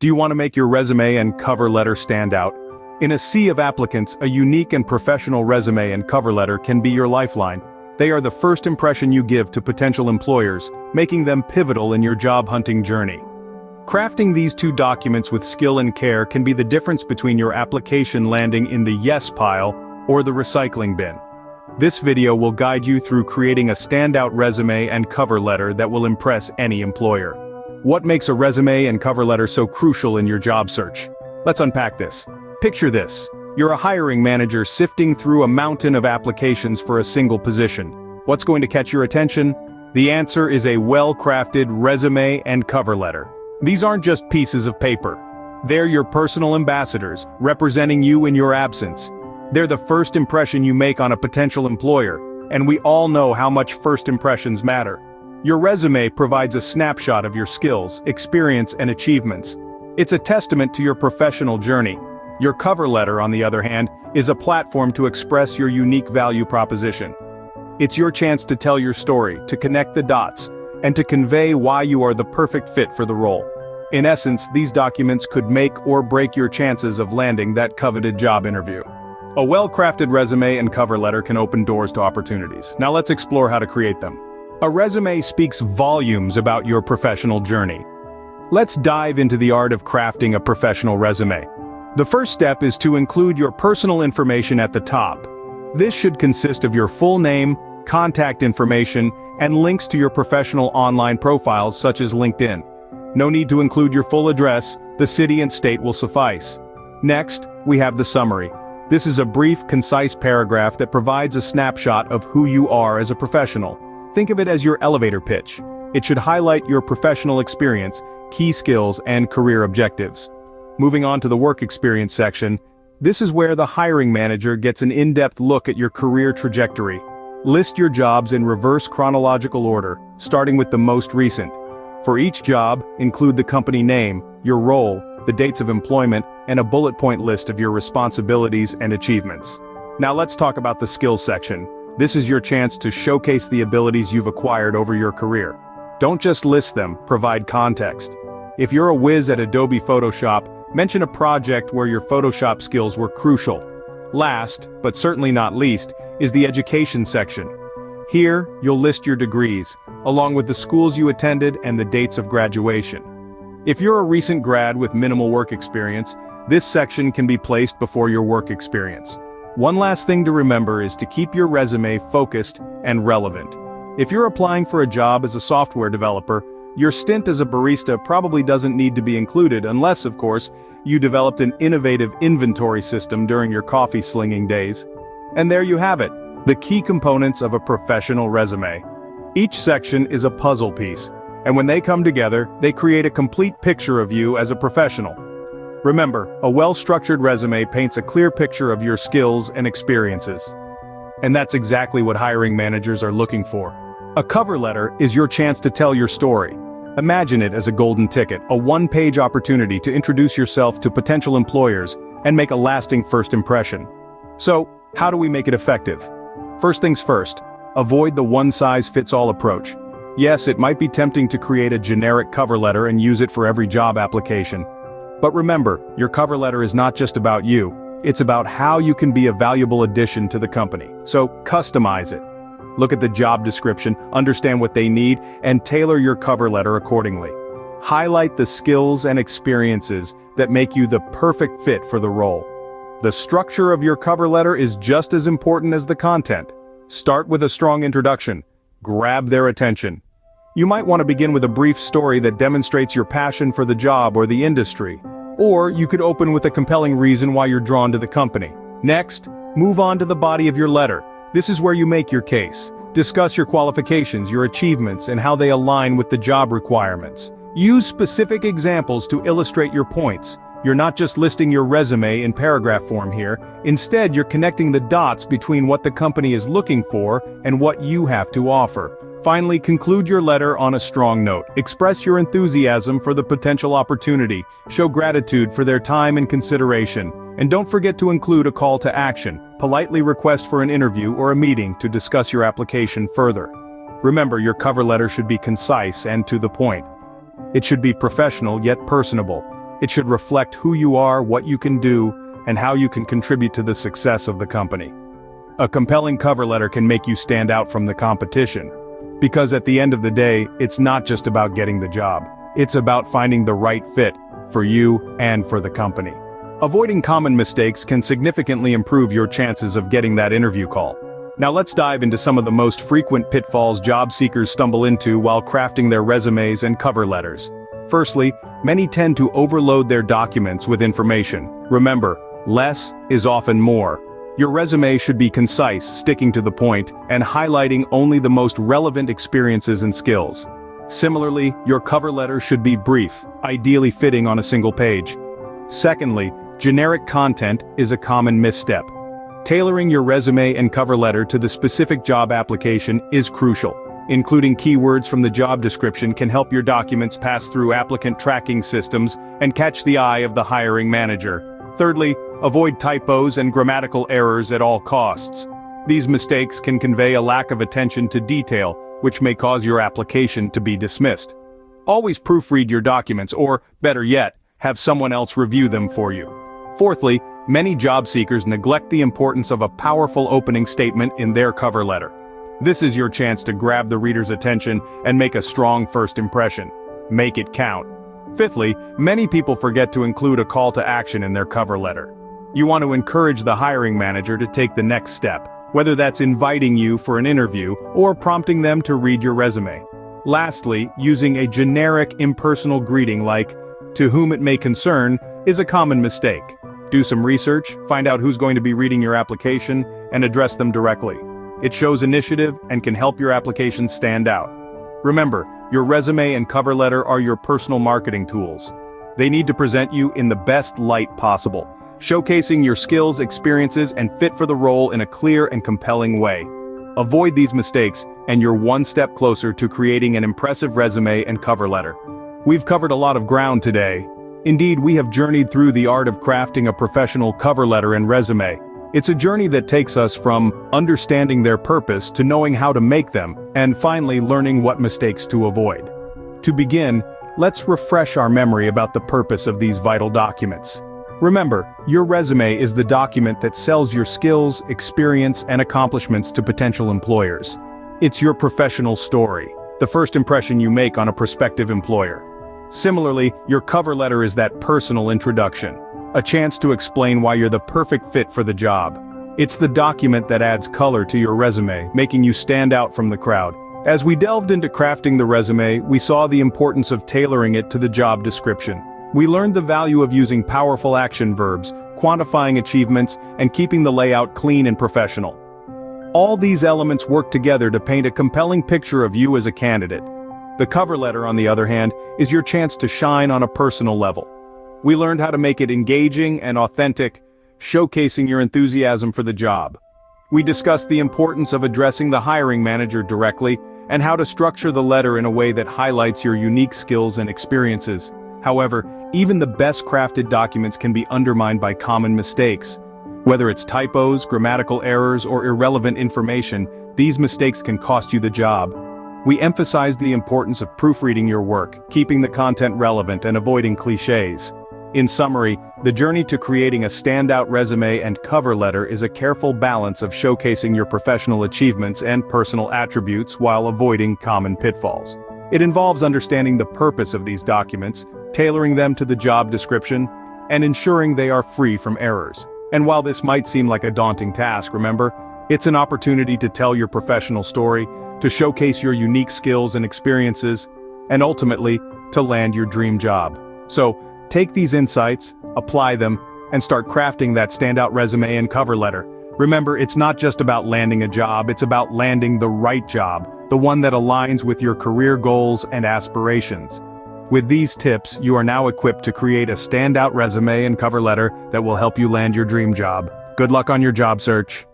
Do you want to make your resume and cover letter stand out? In a sea of applicants, a unique and professional resume and cover letter can be your lifeline. They are the first impression you give to potential employers, making them pivotal in your job hunting journey. Crafting these two documents with skill and care can be the difference between your application landing in the yes pile or the recycling bin. This video will guide you through creating a standout resume and cover letter that will impress any employer. What makes a resume and cover letter so crucial in your job search? Let's unpack this. Picture this. You're a hiring manager sifting through a mountain of applications for a single position. What's going to catch your attention? The answer is a well-crafted resume and cover letter. These aren't just pieces of paper. They're your personal ambassadors, representing you in your absence. They're the first impression you make on a potential employer, and we all know how much first impressions matter. Your resume provides a snapshot of your skills, experience, and achievements. It's a testament to your professional journey. Your cover letter, on the other hand, is a platform to express your unique value proposition. It's your chance to tell your story, to connect the dots, and to convey why you are the perfect fit for the role. In essence, these documents could make or break your chances of landing that coveted job interview. A well-crafted resume and cover letter can open doors to opportunities. Now let's explore how to create them. A resume speaks volumes about your professional journey. Let's dive into the art of crafting a professional resume. The first step is to include your personal information at the top. This should consist of your full name, contact information, and links to your professional online profiles such as LinkedIn. No need to include your full address, the city and state will suffice. Next, we have the summary. This is a brief, concise paragraph that provides a snapshot of who you are as a professional. Think of it as your elevator pitch. It should highlight your professional experience, key skills, and career objectives. Moving on to the work experience section, this is where the hiring manager gets an in-depth look at your career trajectory. List your jobs in reverse chronological order, starting with the most recent. For each job, include the company name, your role, the dates of employment, and a bullet point list of your responsibilities and achievements. Now let's talk about the skills section. This is your chance to showcase the abilities you've acquired over your career. Don't just list them, provide context. If you're a whiz at Adobe Photoshop, mention a project where your Photoshop skills were crucial. Last, but certainly not least, is the education section. Here, you'll list your degrees, along with the schools you attended and the dates of graduation. If you're a recent grad with minimal work experience, this section can be placed before your work experience. One last thing to remember is to keep your resume focused and relevant. If you're applying for a job as a software developer, your stint as a barista probably doesn't need to be included unless, of course, you developed an innovative inventory system during your coffee slinging days. And there you have it, the key components of a professional resume. Each section is a puzzle piece, and when they come together, they create a complete picture of you as a professional. Remember, a well-structured resume paints a clear picture of your skills and experiences. And that's exactly what hiring managers are looking for. A cover letter is your chance to tell your story. Imagine it as a golden ticket, a one-page opportunity to introduce yourself to potential employers and make a lasting first impression. So, how do we make it effective? First things first, avoid the one-size-fits-all approach. Yes, it might be tempting to create a generic cover letter and use it for every job application. But remember, your cover letter is not just about you, it's about how you can be a valuable addition to the company. So, customize it. Look at the job description, understand what they need, and tailor your cover letter accordingly. Highlight the skills and experiences that make you the perfect fit for the role. The structure of your cover letter is just as important as the content. Start with a strong introduction. Grab their attention. You might want to begin with a brief story that demonstrates your passion for the job or the industry. Or you could open with a compelling reason why you're drawn to the company. Next, move on to the body of your letter. This is where you make your case. Discuss your qualifications, your achievements, and how they align with the job requirements. Use specific examples to illustrate your points. You're not just listing your resume in paragraph form here. Instead, you're connecting the dots between what the company is looking for and what you have to offer. Finally, conclude your letter on a strong note. Express your enthusiasm for the potential opportunity. Show gratitude for their time and consideration. And don't forget to include a call to action. Politely request for an interview or a meeting to discuss your application further. Remember, your cover letter should be concise and to the point. It should be professional yet personable. It should reflect who you are, what you can do, and how you can contribute to the success of the company. A compelling cover letter can make you stand out from the competition. Because at the end of the day, it's not just about getting the job. It's about finding the right fit for you and for the company. Avoiding common mistakes can significantly improve your chances of getting that interview call. Now let's dive into some of the most frequent pitfalls job seekers stumble into while crafting their resumes and cover letters. Firstly, many tend to overload their documents with information. Remember, less is often more. Your resume should be concise, sticking to the point, and highlighting only the most relevant experiences and skills. Similarly, your cover letter should be brief, ideally fitting on a single page. Secondly, generic content is a common misstep. Tailoring your resume and cover letter to the specific job application is crucial. Including keywords from the job description can help your documents pass through applicant tracking systems and catch the eye of the hiring manager. Thirdly, avoid typos and grammatical errors at all costs. These mistakes can convey a lack of attention to detail, which may cause your application to be dismissed. Always proofread your documents, or, better yet, have someone else review them for you. Fourthly, many job seekers neglect the importance of a powerful opening statement in their cover letter. This is your chance to grab the reader's attention and make a strong first impression. Make it count. Fifthly, many people forget to include a call to action in their cover letter. You want to encourage the hiring manager to take the next step, whether that's inviting you for an interview or prompting them to read your resume. Lastly, using a generic impersonal greeting like, "To whom it may concern," is a common mistake. Do some research, find out who's going to be reading your application, and address them directly. It shows initiative and can help your application stand out. Remember, your resume and cover letter are your personal marketing tools. They need to present you in the best light possible, showcasing your skills, experiences, and fit for the role in a clear and compelling way. Avoid these mistakes, and you're one step closer to creating an impressive resume and cover letter. We've covered a lot of ground today. Indeed, we have journeyed through the art of crafting a professional cover letter and resume. It's a journey that takes us from understanding their purpose to knowing how to make them, and finally learning what mistakes to avoid. To begin, let's refresh our memory about the purpose of these vital documents. Remember, your resume is the document that sells your skills, experience, and accomplishments to potential employers. It's your professional story, the first impression you make on a prospective employer. Similarly, your cover letter is that personal introduction, a chance to explain why you're the perfect fit for the job. It's the document that adds color to your resume, making you stand out from the crowd. As we delved into crafting the resume, we saw the importance of tailoring it to the job description. We learned the value of using powerful action verbs, quantifying achievements, and keeping the layout clean and professional. All these elements work together to paint a compelling picture of you as a candidate. The cover letter, on the other hand, is your chance to shine on a personal level. We learned how to make it engaging and authentic, showcasing your enthusiasm for the job. We discussed the importance of addressing the hiring manager directly, and how to structure the letter in a way that highlights your unique skills and experiences. However, even the best crafted documents can be undermined by common mistakes. Whether it's typos, grammatical errors, or irrelevant information, these mistakes can cost you the job. We emphasize the importance of proofreading your work, keeping the content relevant, and avoiding cliches. In summary, the journey to creating a standout resume and cover letter is a careful balance of showcasing your professional achievements and personal attributes while avoiding common pitfalls. It involves understanding the purpose of these documents, tailoring them to the job description, and ensuring they are free from errors. And while this might seem like a daunting task, remember, it's an opportunity to tell your professional story, to showcase your unique skills and experiences, and ultimately, to land your dream job. So, take these insights, apply them, and start crafting that standout resume and cover letter. Remember, it's not just about landing a job, it's about landing the right job, the one that aligns with your career goals and aspirations. With these tips, you are now equipped to create a standout resume and cover letter that will help you land your dream job. Good luck on your job search.